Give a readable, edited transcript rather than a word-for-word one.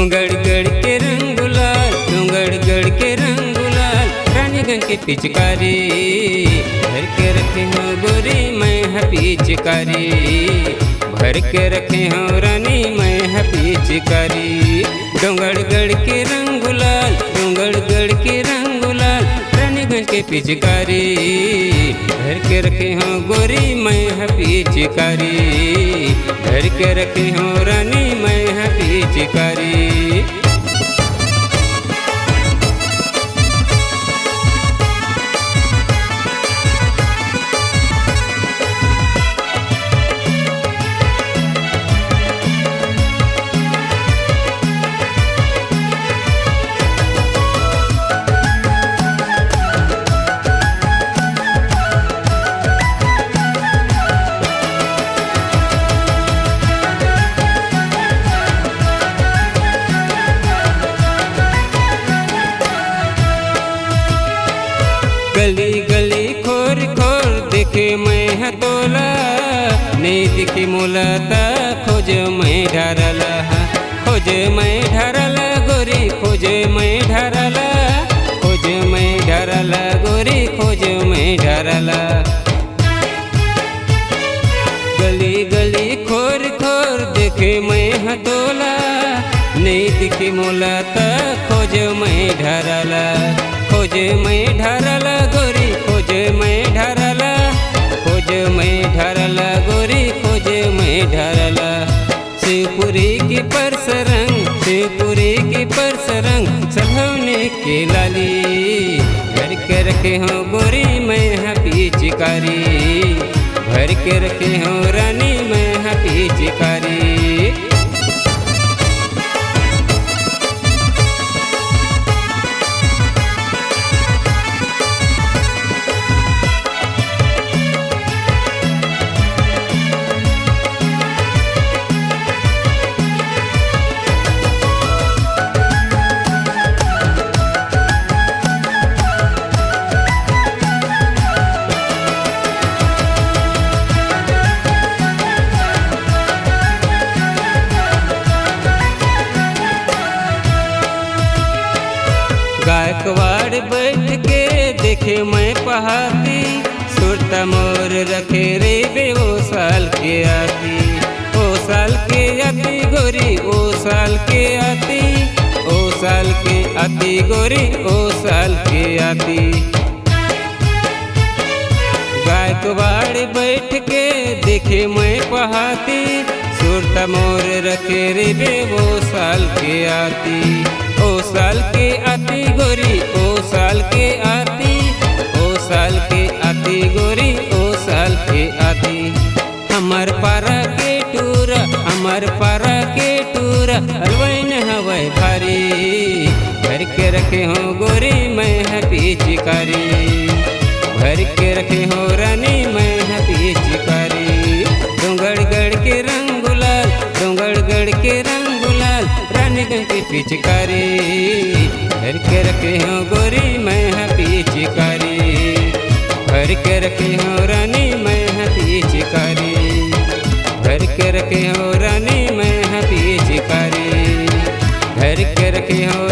डोंगरगढ़ के रंग गुलाल, डोंगरगढ़ के रंग गुलाल, रानीगंज के पिचकारी भर के रखे हो गोरी मैं है पिचकारी, भर के रखे हो रानी मैं है पिचकारी। डोंगरगढ़ के रंग गुलाल, डोंगरगढ़ के रंग गुलाल, रानीगंज के पिचकारी भर के रखे हो गोरी मैं है पिचकारी, भर के रखे हो रानी मैं है पिचकारी। गली गली खोर खोर देखे मैं है तोला, नहीं दिखी मोलाता खोज मैं ढारला, खोज मैं ढारला गोरी, खोज मैं ढारला, खोज मैं ढारला गोरी, खोज मैं ढारला। गली गली खोर खोर देखे मैं है तोला, नहीं दिखी मोलाता खोज मैं ढारला, खोज मैं ढारला गोरी, खोज मैं ढारला, खोज मैं ढारला गोरी, खोज मैं ढारला। शिवपुरी की परसरंग, शिवपुरी की परसरंग, सधौने के लाली भर के रखे हो गोरी मैं है पिचकारी, भर के रखे हो रानी मैं है पिचकारी। गायकवाड़ बैठ के देखे मैं पहाती, सुरता मोर रखे रे बे ओ साल के आती, ओ साल के आती गोरी, ओ साल के आती, ओ साल के आती गोरी, ओ साल के आती। गायकवाड़ बैठ के देखे मैं पहाती, सुरता मोर रखे रे बे ओ साल के आती, ओ साल के आती गोरी, ओ साल के आती, ओ साल के आती गोरी, ओ साल के आती। हमार पारा के टूरा, हमार पारा के टूरा, हलवैन हवाई भारी भर के रखे हो गोरी मैं है पिचकारी, भर के रखे हो रानी मैं है पिचकारी। डोंगरगढ़ के रंग गुलाल, डोंगरगढ़ के रंग गुलाल, रानीगंज की पिचकारी भर के रखे हो गोरी मैं है पिचकारी, भर के रखे हो रानी मैं है पिचकारी, भर के रखे हो रानी मैं है पिचकारी, भर के रखे हो